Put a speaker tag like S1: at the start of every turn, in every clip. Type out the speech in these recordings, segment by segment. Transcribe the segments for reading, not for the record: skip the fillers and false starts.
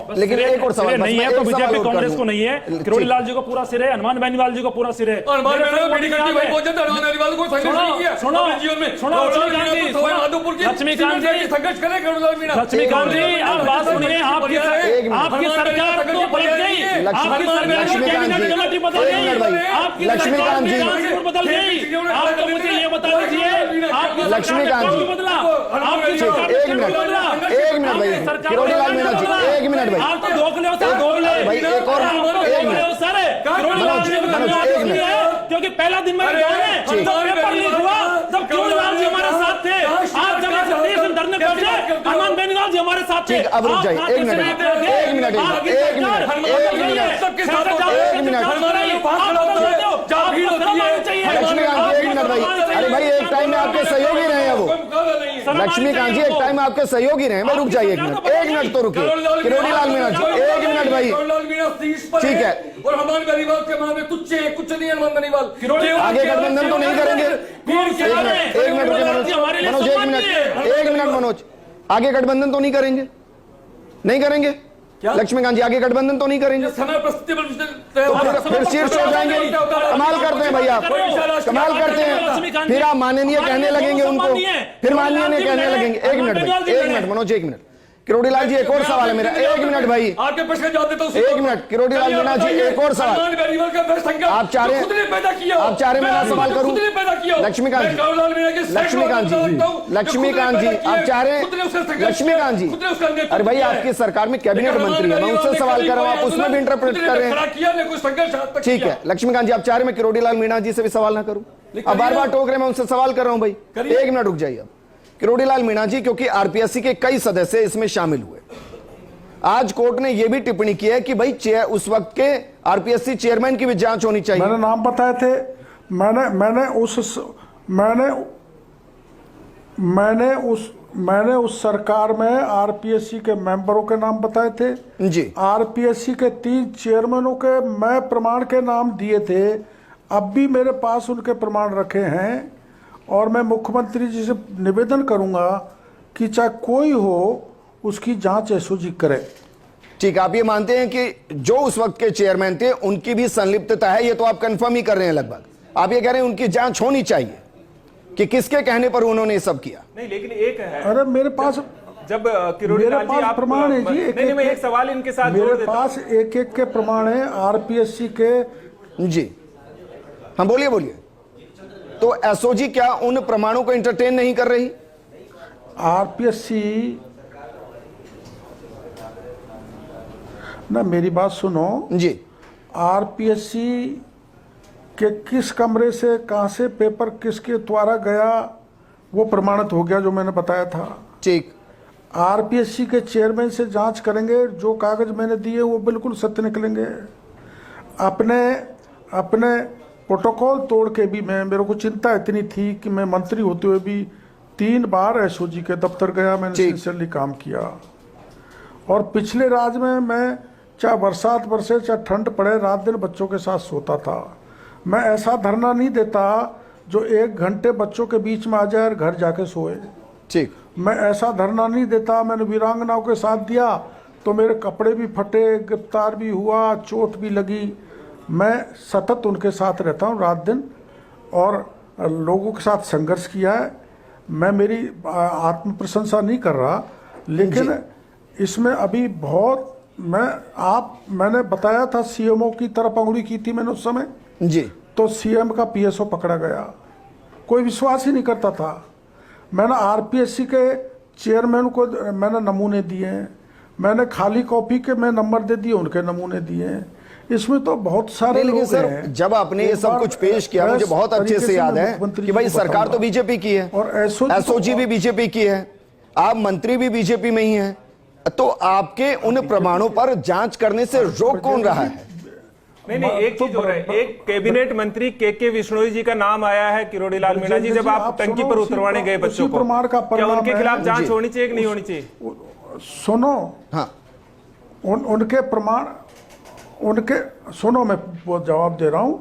S1: लेकिन एक और सवाल
S2: नहीं है तो बीजेपी कांग्रेस को नहीं है, किरोड़ी लाल जी को पूरा सिर है, हनुमान बेनीवाल जी को पूरा सिर है। लक्ष्मीकांत जी आप बात सुनिए, आपकी सरकार तो बदल गई, आपकी सरकार की कैबिनेट कमेटी बदल गई, आपकी
S1: लक्ष्मीकांत जी
S2: बदल गई। आप तो मुझे ये बता दीजिए, आपकी
S1: लक्ष्मीकांत जी
S2: बदला, आपकी
S1: एक मिनट भाई, किरोड़ी लाल मीणा जी एक मिनट भाई,
S2: आप तो दोगले हो सर, दोगले
S1: भाई एक और एक मिनट
S2: सर, किरोड़ी लाल जी क्योंकि पहला दिन मेरे गाँव में जब पेपर लीक हुआ तब किरोड़ी लाल जी हमारे साथ थे। आज जब धरने पहुंचे हनुमान बेनीवाल जी हमारे साथ थे।
S1: अब रुक जाइए, एक मिनट भाई, अरे भाई एक टाइम में आपके सहयोगी रहे हैं वो, लक्ष्मीकांत जी एक टाइम में आपके सहयोगी रहे हैं भाई, रुक जाइए एक मिनट तो रुकिए, किरोड़ी लाल मीणा जी एक मिनट भाई, ठीक है,
S3: और हनुमान बेनीवाल के मामले कुछ नहीं, हनुमान बेनीवाल
S1: आगे गठबंधन तो नहीं करेंगे। एक मिनट मनोज, आगे गठबंधन तो नहीं करेंगे, नहीं करेंगे लक्ष्मीकांत जी, आगे गठबंधन तो नहीं करेंगे,
S3: समय परिस्थिति
S1: तो फिर शीर्ष हो जाएंगे। कमाल करते हैं भाई आप, कमाल करते हैं, फिर आप माननीय कहने लगेंगे उनको, फिर माननीय कहने लगेंगे। एक मिनट मनोज, एक मिनट, किरोड़ी लाल जी एक और सवाल है मेरा, एक मिनट भाई,
S3: आपके प्रश्न का जवाब देता हूं,
S1: एक मिनट किरोड़ी लाल मीणा जी एक और सवाल, आप चाह रहे हैं मैं सवाल करूं, लक्ष्मीकांत जी आप चाह रहे हैं, लक्ष्मीकांत जी अरे भाई आपकी सरकार में कैबिनेट मंत्री है, मैं उनसे सवाल कर रहा हूं, आप उसमें भी इंटरप्रेट कर रहे हैं, ठीक है लक्ष्मीकांत जी आप चाह रहे हैं मैं किरोड़ी लाल मीणा जी से भी सवाल ना करूं, अब बार बार टोक रहे हैं, मैं उनसे सवाल कर रहा हूं भाई, एक मिनट रुक जाइए। किरोड़ी लाल मीणा जी, क्योंकि आरपीएससी के कई सदस्य इसमें शामिल हुए, आज कोर्ट ने यह भी टिप्पणी की है कि भाई उस वक्त के आरपीएससी चेयरमैन की भी जांच होनी चाहिए।
S4: मैंने नाम बताए थे, मैंने उस सरकार में आरपीएससी के मेंबरों के नाम बताए थे
S1: जी,
S4: आरपीएससी के 3 चेयरमैनों के मैं प्रमाण के नाम दिए थे, अब भी मेरे पास उनके प्रमाण रखे हैं, और मैं मुख्यमंत्री जी से निवेदन करूंगा कि चाहे कोई हो उसकी जांच एसओजी करे।
S1: ठीक है, आप ये मानते हैं कि जो उस वक्त के चेयरमैन थे उनकी भी संलिप्तता है, ये तो आप कंफर्म ही कर रहे हैं लगभग, आप ये कह रहे हैं उनकी जांच होनी चाहिए कि किसके कहने पर उन्होंने ये सब किया।
S5: नहीं लेकिन एक है,
S4: अरे मेरे पास
S5: जब किरोड़ी लाल जी आप
S4: प्रमाण है जी,
S5: एक सवाल इनके साथ
S4: मेरे पास एक के प्रमाण है आरपीएससी के
S1: जी, हाँ बोलिए। तो एसओजी क्या उन प्रमाणों को एंटरटेन नहीं कर रही?
S4: आरपीएससी ना, मेरी बात सुनो
S1: जी,
S4: आरपीएससी के किस कमरे से कहां से पेपर किसके द्वारा गया वो प्रमाणित हो गया, जो मैंने बताया था।
S1: ठीक,
S4: आरपीएससी के चेयरमैन से जांच करेंगे, जो कागज मैंने दिए वो बिल्कुल सत्य निकलेंगे। अपने प्रोटोकॉल तोड़ के भी मेरे को चिंता इतनी थी कि मैं मंत्री होते हुए भी 3 बार एसओजी के दफ्तर गया, मैंने सिंसियरली काम किया, और पिछले राज में मैं चाहे बरसात बरसे चाहे ठंड पड़े रात दिन बच्चों के साथ सोता था। मैं ऐसा धरना नहीं देता जो 1 घंटे बच्चों के बीच में आ जाए और घर जाके सोए।
S1: ठीक,
S4: मैं ऐसा धरना नहीं देता, मैंने वीरांगनाओं के साथ दिया तो मेरे कपड़े भी फटे, गिरफ्तार भी हुआ, चोट भी लगी। मैं सतत उनके साथ रहता हूँ रात दिन, और लोगों के साथ संघर्ष किया है। मैं मेरी आत्म प्रशंसा नहीं कर रहा, लेकिन इसमें अभी बहुत मैंने बताया था, सीएमओ की तरफ अंगुली की थी मैंने उस समय
S1: जी,
S4: तो सीएम का पीएसओ पकड़ा गया, कोई विश्वास ही नहीं करता था। मैंने आरपीएससी के चेयरमैन को मैंने नमूने दिए हैं, मैंने खाली कॉपी के मैं नंबर दे दिए, उनके नमूने दिए हैं। इसमें तो बहुत सारे
S1: लेकिन
S4: लोग
S1: सर
S4: हैं।
S1: जब आपने ये सब कुछ पेश किया, मुझे बहुत अच्छे से याद है कि भाई सरकार तो बीजेपी की है
S4: और
S1: एसओजी भी बीजेपी की है, आप मंत्री भी बीजेपी में ही हैं, तो आपके उन प्रमाणों पर जांच करने से रोक कौन रहा है?
S5: नहीं एक चीज हो रहा है, एक कैबिनेट मंत्री के विश्नोई जी का नाम आया है किरोड़ी लाल मीणा जी, जब आप टंकी पर उतरवाने गए बच्चों को, क्या उनके खिलाफ जांच होनी चाहिए कि नहीं होनी चाहिए?
S4: सुनो,
S1: हाँ,
S4: उनके प्रमाण सुनो, मैं वो जवाब दे रहा हूं।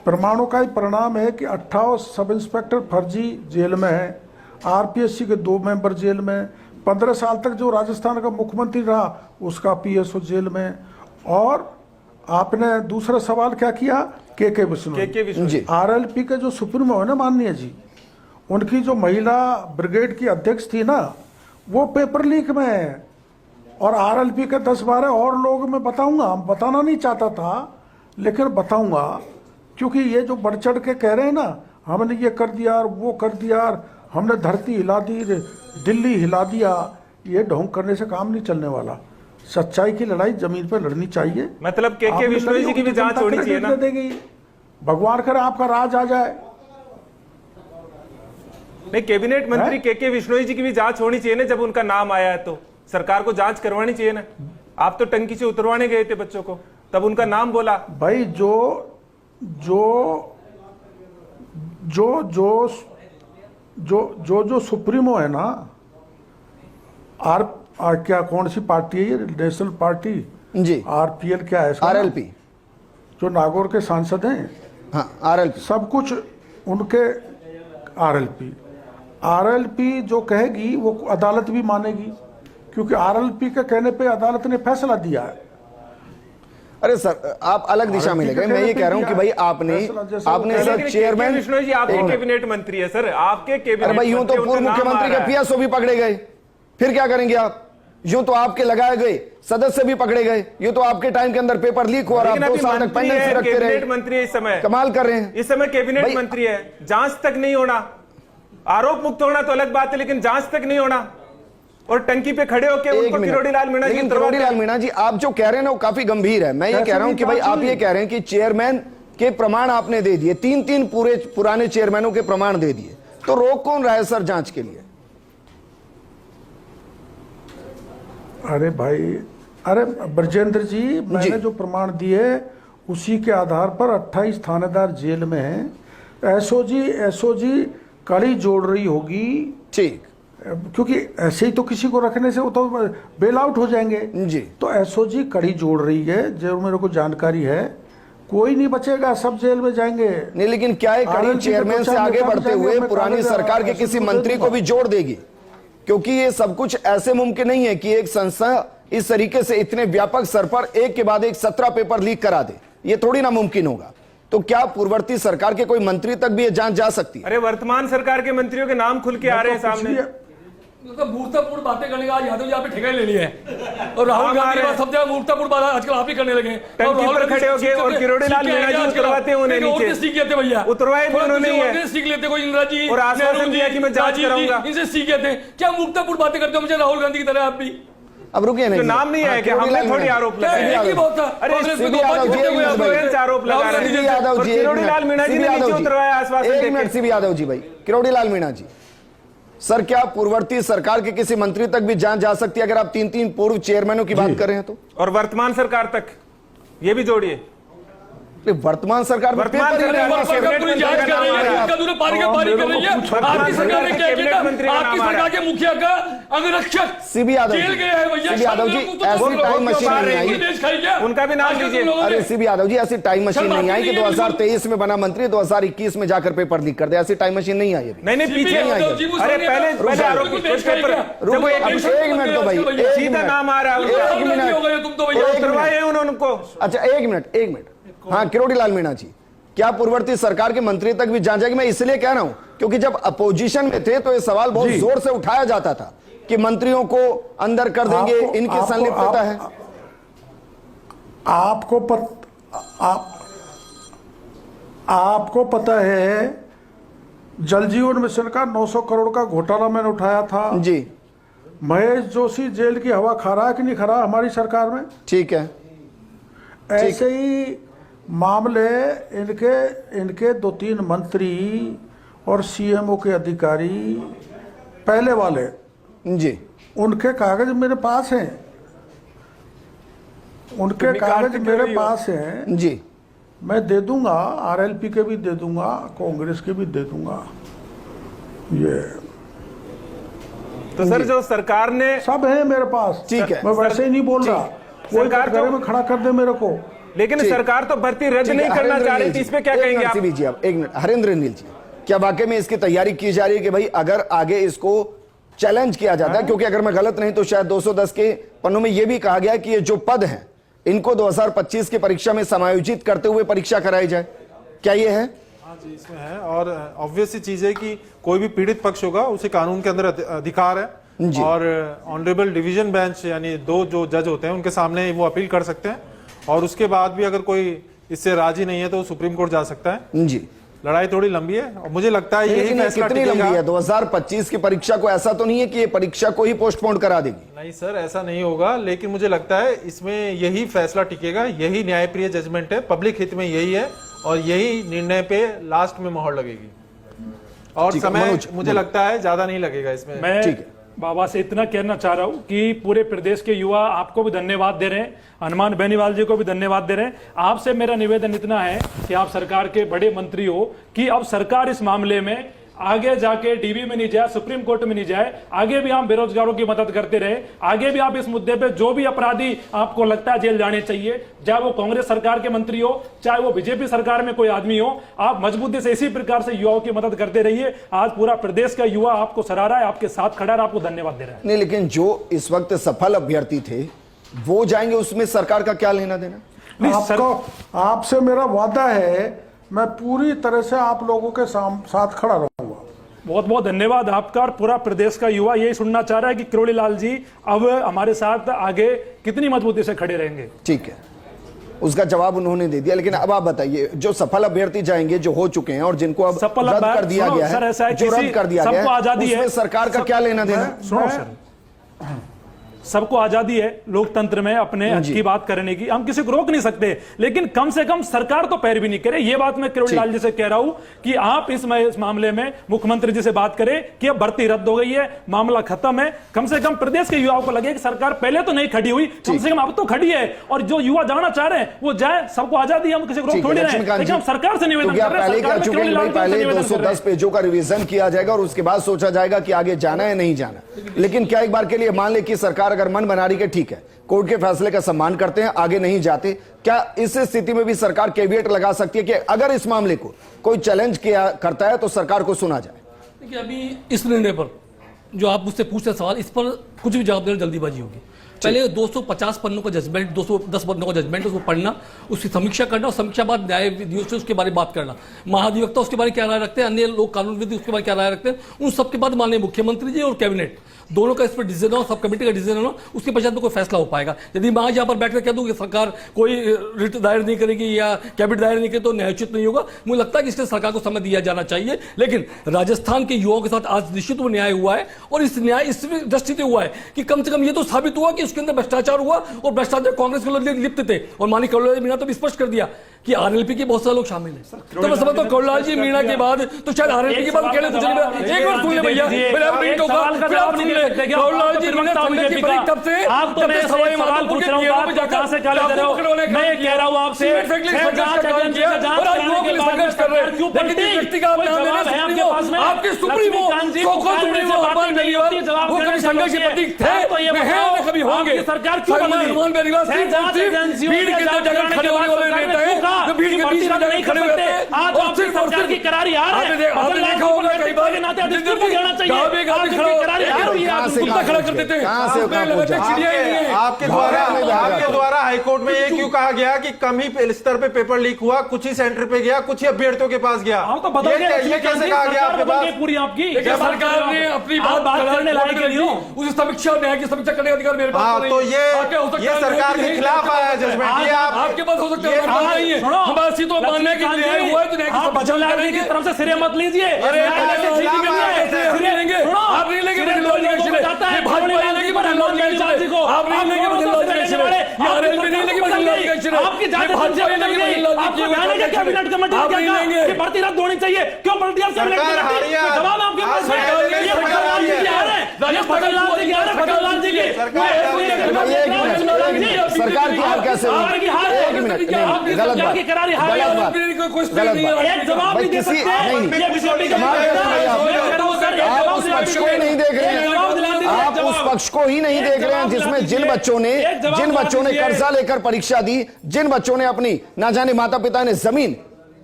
S4: प्रमाणों का ही परिणाम है कि 28 सब इंस्पेक्टर फर्जी जेल में है, आरपीएससी के 2 मेंबर जेल में, 15 साल तक जो राजस्थान का मुख्यमंत्री रहा उसका पीएसओ जेल में। और आपने दूसरा सवाल क्या किया, के विश्नोई
S1: जी।
S4: आरएलपी के जो सुप्रीमो है ना माननीय जी, उनकी जो महिला ब्रिगेड की अध्यक्ष थी ना, वो पेपर लीक में है। और आरएलपी के 10-12 और लोग मैं बताऊंगा, बताना नहीं चाहता था लेकिन बताऊंगा, क्योंकि ये जो बढ़ चढ़ के कह रहे हैं ना, हमने ये कर दिया वो कर दिया, हमने धरती हिला दी, दिल्ली हिला दिया, ये ढोंग करने से काम नहीं चलने वाला। सच्चाई की लड़ाई जमीन पर लड़नी चाहिए।
S5: मतलब के विश्नोई जी की भी जांच होनी चाहिए ना।
S4: देगी भगवान करे आपका राज आ जाए।
S5: नहीं, कैबिनेट मंत्री के विश्नोई जी की भी जांच होनी चाहिए ना। जब उनका नाम आया है तो सरकार को जांच करवानी चाहिए ना। आप तो टंकी से उतरवाने गए थे बच्चों को, तब उनका नाम बोला।
S4: भाई जो सुप्रीमो है ना, क्या कौन सी पार्टी है ये, नेशनल पार्टी
S1: जी,
S4: आरपीएल क्या है,
S1: आरएलपी,
S4: जो नागौर के सांसद हैं,
S1: हाँ आरएलपी,
S4: सब कुछ उनके। आरएलपी जो कहेगी वो अदालत भी मानेगी, क्योंकि आरएलपी के कहने पे अदालत ने फैसला दिया है।
S1: अरे सर आप अलग दिशा में ले गए। मैं ये कह रहा हूं कि भाई आपने सर चेयरमैन
S5: विश्नोई जी आपके कैबिनेट मंत्री है सर, आपके कैबिनेट।
S1: अरे भाई यूं तो पूर्व मुख्यमंत्री के पीएसओ भी पकड़े गए, फिर क्या करेंगे आप? यूं तो आपके लगाए गए सदस्य भी पकड़े गए, यूं तो आपके टाइम के अंदर पेपर लीक हुआ, आप 2 साल तक पेंडेंसी रखते रहे।
S5: कैबिनेट मंत्री है इस समय,
S1: कमाल कर रहे हैं।
S5: इस समय कैबिनेट मंत्री है, जांच तक नहीं होना। आरोप मुक्त होना तो अलग बात है, लेकिन जांच तक नहीं होना। और टंकी पे खड़े होकर उनको किरोड़ीलाल मीणा जी,
S1: किरोड़ीलाल मीणा जी आप जो कह रहे हैं ना वो काफी गंभीर है। मैं ये कह रहा हूं कि भाई आप ये कह रहे हैं कि चेयरमैन के प्रमाण आपने दे दिए, 3 पूरे पुराने चेयरमैनों के प्रमाण दे दिए, तो रोक कौन रहा है सर जांच के लिए?
S4: अरे भाई, अरे ब्रजेंद्र जी, मैंने जो प्रमाण दिए उसी के आधार पर 28 थानेदार जेल में हैं। एसओजी कड़ी जोड़ रही होगी,
S1: ठीक,
S4: क्योंकि ऐसे ही तो किसी को रखने से वो तो बेल आउट हो जाएंगे
S1: जी।
S4: तो एसओजी कड़ी जोड़ रही है, जो मेरे को जानकारी है। कोई नहीं बचेगा, सब जेल में जाएंगे।
S1: नहीं, लेकिन क्या है कड़ी चेयरमैन से आगे बढ़ते हुए पुरानी सरकार के किसी मंत्री को भी जोड़ देगी? क्योंकि ये सब कुछ ऐसे मुमकिन नहीं है कि एक संस्था इस तरीके से इतने व्यापक स्तर पर एक के बाद एक 17 पेपर लीक करा दे, ये थोड़ी ना मुमकिन होगा। तो क्या पूर्ववर्ती सरकार के कोई मंत्री तक भी ये जांच जा सकती है?
S5: अरे वर्तमान सरकार के मंत्रियों के नाम खुल के आ रहे हैं सामने।
S3: मूर्तापूर्ण बातें करने का यादव जी आप ठेका ले लिया है, और राहुल गांधी सब जगह मूर्तापूर्ण बात आजकल आप ही करने लगे।
S5: टंकी पर खड़े हो गए और किरोड़ीलाल मीणा जी उतरवाते उन्हें नीचे।
S3: सीख लेते भैया,
S5: उतरवाए भी उन्होंने,
S3: सीख लेते कोई इंदिरा जी
S5: और आश्वासन दिया कि मैं जांच कराऊंगा।
S3: इनसे सीख लेते। क्या मूर्तापूर्ण बातें करते हो मुझे राहुल गांधी की तरह आप भी?
S1: अब रुकिए नहीं,
S5: नाम नहीं है कि हमने थोड़ी आरोप लगाए।
S3: अरे
S5: आरोप लगा रहे हैं। किरोड़ीलाल मीणा जी ने नीचे उतरवाया आश्वासन देके।
S1: सीबी यादव जी, भाई किरोड़ीलाल मीणा जी, सर क्या पूर्ववर्ती सरकार के किसी मंत्री तक भी जांच जा सकती है अगर आप 3 पूर्व चेयरमैनों की बात कर रहे हैं तो?
S5: और वर्तमान सरकार तक ये भी जोड़िए।
S1: वर्तमान सरकार
S3: पूरी जांच कर रही है, पारी कर रही है। आपकी सरकार ने क्या किया? आपकी सरकार के मुखिया का अंगरक्षक
S1: सीबी यादव
S3: जेल गया है भैया।
S1: सीबी यादव जी, ऐसी टाइम मशीन नहीं आई।
S5: उनका भी नाम लीजिए।
S1: अरे सीबी यादव जी, ऐसी टाइम मशीन नहीं आई कि 2023 में बना मंत्री 2021 में जाकर पेपर लीक कर दे। ऐसी टाइम मशीन नहीं आई।
S5: नहीं पीछे अरे पहले आरोप
S1: एक मिनट तो भाई,
S5: सीधा नाम आ रहा है।
S1: 1 मिनट
S3: तुम तो भैया
S5: उतरवाए उनको।
S1: अच्छा 1 मिनट। हाँ किरोड़ीलाल मीणा जी, क्या पूर्ववर्ती सरकार के मंत्री तक भी जांच जाएगी? मैं इसलिए कह रहा हूं क्योंकि जब अपोजिशन में थे तो ये सवाल बहुत जोर से उठाया जाता था कि मंत्रियों को अंदर कर देंगे, इनकी संलिप्तता है।
S4: आपको पता है जल जीवन मिशन का 900 करोड़ का घोटाला मैंने उठाया था
S1: जी।
S4: महेश जोशी जेल की हवा खा रहा है कि नहीं खा रहा हमारी सरकार में?
S1: ठीक है,
S4: ऐसे ही मामले इनके 2-3 मंत्री और सीएमओ के अधिकारी पहले वाले
S1: जी,
S4: उनके कागज मेरे पास हैं, उनके कागज मेरे पास हैं
S1: जी।
S4: मैं दे दूंगा, आरएलपी के भी दे दूंगा, कांग्रेस के भी दे दूंगा। ये
S5: तो सर जो सरकार ने
S4: सब है मेरे पास,
S1: ठीक है।
S4: मैं वैसे ही नहीं बोल रहा सरकार में खड़ा कर दे मेरे को।
S5: लेकिन सरकार तो भर्ती रद्द नहीं करना चाह रही थी, इस पे क्या कहेंगे आप?
S1: जी आप 1 मिनट। हरेंद्र नील जी, क्या वाकई में इसकी तैयारी की जा रही है कि भाई अगर आगे इसको चैलेंज किया जाता है, क्योंकि अगर मैं गलत नहीं तो शायद 210 के पन्नों में यह भी कहा गया कि ये जो पद हैं इनको 2025 की परीक्षा में समायोजित करते हुए परीक्षा कराई जाए। क्या ये है?
S6: हाँ जी, इसमें है। और ऑब्वियस सी चीज है कि कोई भी पीड़ित पक्ष होगा उसे कानून के अंदर अधिकार है, और ऑनरेबल डिवीजन बेंच यानी 2 जो जज होते हैं उनके सामने वो अपील कर सकते हैं, और उसके बाद भी अगर कोई इससे राजी नहीं है तो सुप्रीम कोर्ट जा सकता है।
S1: जी,
S6: लड़ाई थोड़ी लंबी है और मुझे लगता है यही फैसला
S1: कितनी लंबी है? 2025 की परीक्षा को ऐसा तो नहीं है कि ये परीक्षा को ही पोस्टपोन करा देगी?
S6: नहीं सर, ऐसा नहीं होगा, लेकिन मुझे लगता है इसमें यही फैसला टिकेगा, यही न्यायप्रिय जजमेंट है, पब्लिक हित में यही है, और यही निर्णय पे लास्ट में मोहर लगेगी, और समय मुझे लगता है ज्यादा नहीं लगेगा इसमें।
S2: मैं बाबा से इतना कहना चाह रहा हूं कि पूरे प्रदेश के युवा आपको भी धन्यवाद दे रहे हैं, हनुमान बेनीवाल जी को भी धन्यवाद दे रहे हैं। आपसे मेरा निवेदन इतना है कि आप सरकार के बड़े मंत्री हो कि अब सरकार इस मामले में आगे जाके डीबी में नहीं जाए, सुप्रीम कोर्ट में नहीं जाए, आगे भी हम बेरोजगारों की मदद करते रहे, आगे भी आप इस मुद्दे पे जो भी अपराधी आपको लगता है जेल जाने चाहिए, चाहे वो कांग्रेस सरकार के मंत्री हो चाहे वो बीजेपी सरकार में कोई आदमी हो, आप मजबूती से इसी प्रकार से युवाओं की मदद करते रहिए। आज पूरा प्रदेश का युवा आपको सराह रहा है, आपके साथ खड़ा है, आपको धन्यवाद दे रहा है।
S1: नहीं, लेकिन जो इस वक्त सफल अभ्यर्थी थे वो जाएंगे, उसमें सरकार का क्या लेना देना?
S4: आपसे मेरा वादा है, मैं पूरी तरह से आप लोगों के साथ खड़ा रहूंगा।
S2: बहुत बहुत धन्यवाद आपका। और पूरा प्रदेश का युवा यही सुनना चाह रहा है कि किरोड़ी लाल जी अब हमारे साथ आगे कितनी मजबूती से खड़े रहेंगे।
S1: ठीक है, उसका जवाब उन्होंने दे दिया, लेकिन अब आप बताइए, जो सफल अभ्यर्थी जाएंगे, जो हो चुके हैं और जिनको अब रद्द कर दिया गया है, जो रद्द कर दिया गया है, उसमें सरकार का क्या लेना देना?
S2: सुनो सर, सबको आजादी है लोकतंत्र में अपने हक की बात करने की, हम किसी को रोक नहीं सकते, लेकिन कम से कम सरकार तो पैरवी नहीं करे। ये बात मैं किरोड़ी लाल जी से कह रहा हूं कि आप इस मामले में मुख्यमंत्री जी से बात करें कि अब भर्ती रद्द हो गई है, मामला खत्म है। कम से कम प्रदेश के युवाओं को लगे कि सरकार पहले तो नहीं खड़ी हुई, कम से कम अब तो खड़ी है, और जो युवा जाना चाह रहे हैं वो जाए, सबको आजादी, हम किसी को रोक थोड़ी रहे हैं, लेकिन हम सरकार से निवेदन कर रहे हैं,
S1: पहले 210 पेजों का रिवीजन किया जाएगा और उसके बाद सोचा जाएगा कि आगे जाना है नहीं जाना। लेकिन क्या एक बार के लिए मान ले कि सरकार अगर मन बना रही है, ठीक है, कोर्ट के फैसले का सम्मान करते हैं, आगे नहीं जाते, क्या इस स्थिति में भी सरकार कैविएट लगा सकती है कि अगर इस मामले को कोई चैलेंज किया करता है तो सरकार को सुना जाए?
S3: देखिए, अभी इस निर्णय पर जो आप मुझसे पूछते सवाल, इस पर कुछ भी जवाब देना जल्दीबाजी होगी। पहले 250 पन्नों का जजमेंट, 210 पन्नों का जजमेंट, उसको पढ़ना, उसकी समीक्षा करना, और समीक्षा बाद न्यायाधीश से उसके बारे में बात करना, महाधिवक्ता उसके बारे में क्या राय रखते हैं, अन्य लोग कानूनविद उसके बारे में क्या राय रखते हैं, उन सबके बाद माननीय मुख्यमंत्री जी और कैबिनेट दोनों का इस पर डिसीजन हो, सब कमेटी का डिसीजन हो, उसके पश्चात में कोई फैसला हो पाएगा। यदि मैं आज यहाँ पर बैठकर कह दूं कि सरकार कोई रिट दायर नहीं करेगी या कैबिनेट दायर नहीं करेगी तो न्यायोचित नहीं होगा। मुझे लगता है कि इसलिए सरकार को समय दिया जाना चाहिए। लेकिन राजस्थान के युवाओं के साथ आज निश्चित वो न्याय हुआ है, और इस न्याय इस दृष्टि से हुआ है कि कम से कम ये तो साबित हुआ कि उसके अंदर भ्रष्टाचार हुआ, और भ्रष्टाचार कांग्रेस के लोग लिप्त थे, और माननीय करुणालाल मीणा तो स्पष्ट कर दिया कि आरएलपी के बहुत सारे लोग शामिल हैं। तो मैं समझता हूं करुणालाल जी मीणा के बाद तो शायद आरएलपी के बाद कहने कुछ नहीं। एक बार सुन ले भैया, फिर आप मीट होगा, फिर आप सुन ले। करुणालाल जी मीणा संघर्ष की परीक्षा तब से
S2: आप तो मैं सवाल पूछ रहा हूं, आप कहां से क्या ले रहे हो? मैं ये कह रहा हूं आपसे, संघर्ष कर रहे हैं, क्यों पलटी?
S3: आपके सुप्रीमो हनुमान बेनीवाल वो कभी संघर्ष के प्रतीक थे, हैं, कभी होंगे।
S2: सरकार क्यों
S3: हनुमान बेनीवाल भीड़ के अंदर जगह खड़े होने वाले नेता हैं, जो भीड़ के बीच में नहीं खड़े होते हैं।
S2: आज आपकी सरकार की करारी हार है।
S3: आपने देखा होगा कई बार
S2: नाते अधिकृत को जाना चाहिए, आपकी करारी हार हुई है,
S3: कुत्ता खड़ा कर देते हैं।
S6: आपके द्वारा हाईकोर्ट में ये क्यों कहा गया कि कम ही स्तर पे पेपर लीक हुआ, कुछ ही सेंटर पे गया, कुछ ही अभ्यर्थियों के पास गया?
S2: तो बता
S6: ये कैसे कहा गया आपके पास?
S2: पूरी आपकी
S3: सरकार ने अपनी बात करने लायक के लिए उस समीक्षा न्याय की समीक्षा करने का अधिकार मेरे पास नहीं।
S6: तो ये सरकार के खिलाफ आया जजमेंट। ये
S3: आपके पास हो सकता है, हमारी तो मानने के लिए हुआ है तो न्याय की समीक्षा करने की
S2: तरफ से सिरे मत लीजिए।
S3: अरे सिरे लेंगे आप नहीं लेंगे, भाजपा लेंगे, आप नहीं लेंगे, आरएलपी नहीं लेंगे,
S2: आपकी जाति आपको कैबिनेट कमेटी
S3: आप नहीं लेंगे
S2: कि भर्ती रद्द होनी चाहिए, क्यों भर्ती जवाब आपके पास
S1: सरकार की हार कैसे हुई? एक मिनट, गलत बात,
S2: जवाब नहीं दे सकते।
S1: आप उस पक्ष को ही नहीं देख रहे हैं, आप उस पक्ष को ही नहीं देख रहे हैं जिसमें जिन बच्चों ने कर्जा लेकर परीक्षा दी, जिन बच्चों ने अपनी ना जाने माता पिता ने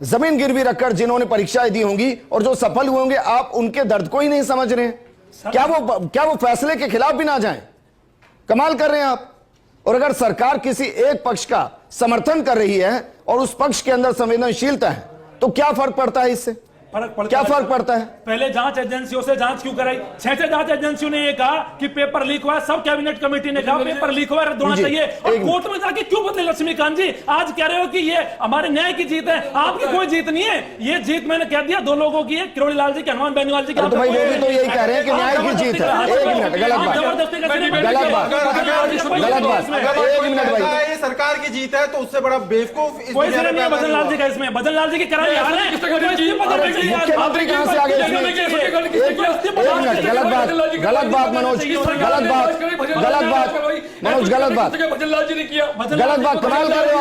S1: जमीन गिरवी रखकर जिन्होंने परीक्षाएं दी होंगी और जो सफल हुए होंगे, आप उनके दर्द को ही नहीं समझ रहे हैं। क्या वो फैसले के खिलाफ भी ना जाएं? कमाल कर रहे हैं आप। और अगर सरकार किसी एक पक्ष का समर्थन कर रही है और उस पक्ष के अंदर संवेदनशीलता है तो क्या फर्क पड़ता है इससे? क्या फर्क पड़ता है?
S2: पहले जांच एजेंसियों से जांच क्यों कराई? 6 जांच एजेंसियों ने ये कहा कि पेपर लीक हुआ है, सब कैबिनेट कमेटी ने कहा पेपर लीक हुआ है, रद्द होना चाहिए। और कोर्ट में जाके क्यों बदले लक्ष्मीकांत जी? आज कह रहे हो कि ये हमारे न्याय की जीत है, आपकी कोई जीत नहीं है। ये जीत मैंने कह दिया 2 लोगों की है, किरोड़ी लाल जी की, हनुमान बेनीवाल जी की।
S1: तो भाई वो भी तो यही कह रहे हैं कि न्याय की जीत है। एक मिनट, गलत बात, गलत बात, गलत बात। एक मिनट भाई,
S6: ये सरकार की जीत है तो उससे बड़ा बेवकूफ
S2: कोई नहीं है बदन लाल जी का इसमें। बदन लाल जी की कराई हार है,
S1: मुख्यमंत्री कहां से आ गए इसमें? एक मिनट, गलत बात, गलत बात मनोज, गलत बात, गलत बात मनोज, गलत बात, गलत बात। कमाल कर रहे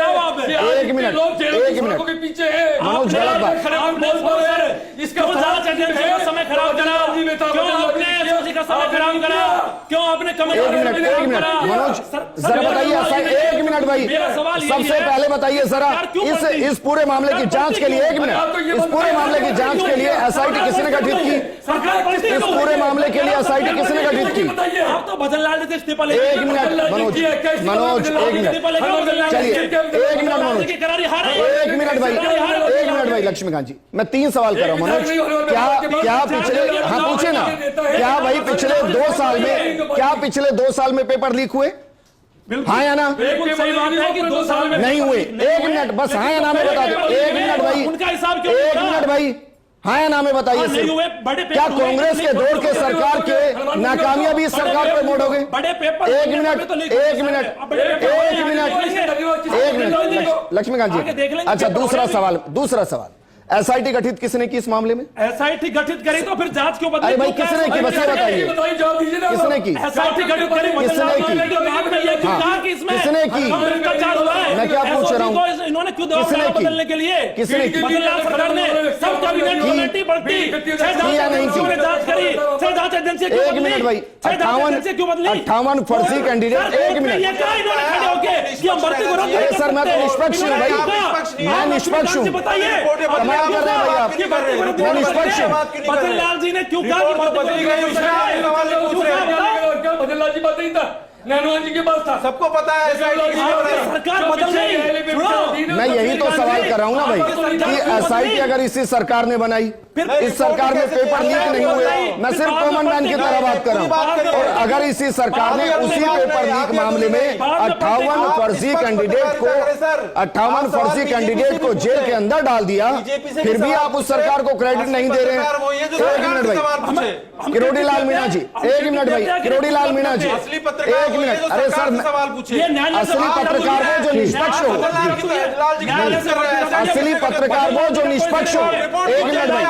S1: हो आप भाई। एक मिनट, एक मिनट मनोज, गलत बात।
S2: समय खराब करा, क्यों आपने का समय खराब करा, क्यों आपने
S1: एक मिनट मनोज, जरा बताइए। एक मिनट भाई, सबसे पहले बताइए जरा इस पूरे मामले की जांच के लिए, एक मिनट, इस पूरे मामले की जांच के लिए एसआईटी किसने गठित की? इस पूरे मामले के लिए एसआईटी किसने गठित की?
S2: आप तो बदन लाल जी इस्तीफा ले।
S1: एक मिनट मनोज, मनोज एक मिनट, चलिए एक मिनट मनोज, एक मिनट भाई, एक मिनट भाई लक्ष्मीकांत जी, मैं 3 सवाल कर रहा हूं मनोज। क्या पिछले, हाँ पूछे ना, क्या भाई पिछले 2 साल में, क्या पिछले 2 साल में पेपर लीक हुए? हाँ या ना?
S2: बिल्कुल सही बात है कि 2 साल में
S1: नहीं हुए। एक मिनट बस, हाँ या ना में बता दो। एक मिनट भाई,
S2: उनका हिसाब क्यों?
S1: एक मिनट भाई, हाँ या ना में बताइए सिर्फ। क्या कांग्रेस के दौर के सरकार के नाकामयाबी इस सरकार पर मोड़ हो गई?
S2: बड़े पेपर,
S1: एक मिनट, एक मिनट, एक मिनट, एक मिनट लक्ष्मीकांत जी। अच्छा दूसरा सवाल, एसआईटी गठित किसने की इस मामले में?
S2: एसआईटी गठित करी तो फिर जांच क्यों बदली?
S1: अरे भाई किसने की, बस ये बताइए किसने की?
S2: एसआईटी गठित करी,
S1: किसने की? किसने की? मैं क्या पूछ रहा हूँ,
S2: इन्होंने क्यों दबाव बदलने के लिए?
S1: किसने की?
S2: सरकार ने सब कैबिनेट कमेटी बढ़ती, 6 जांच करी, 6 जांच एजेंसी।
S1: एक मिनट भाई, 58 फर्जी कैंडिडेट। एक मिनट सर, मैं तो निष्पक्ष हूँ भाई, मैं निष्पक्ष हूँ। बताइए कर रहे हैं भाई आप, मैं निष्पक्ष हूं।
S2: बदन लाल जी ने क्यों कहा
S5: बदल जी बात नहीं था, नैनवाल जी के पास था, सबको पता है
S2: सरकार बदल रही।
S1: मैं यही तो सवाल कर रहा हूं ना भाई कि एसआईटी अगर इसी सरकार ने बनाई, इस सरकार में पेपर लीक नहीं हुए, मैं सिर्फ कॉमन मैन की तरह बात कर रहा हूं, और अगर इसी सरकार ने उसी पेपर लीक मामले में 58 फर्जी कैंडिडेट को जेल के अंदर डाल दिया, फिर भी आप उस सरकार को क्रेडिट नहीं दे रहे हैं। एक मिनट भाई, किरोड़ी लाल मीणा जी, एक मिनट भाई, किरोड़ी लाल मीणा जी, एक मिनट। अरे सर,
S5: सवाल पूछिए।
S1: असली पत्रकार वो जो निष्पक्ष हो, असली पत्रकार वो जो निष्पक्ष हो। एक मिनट भाई,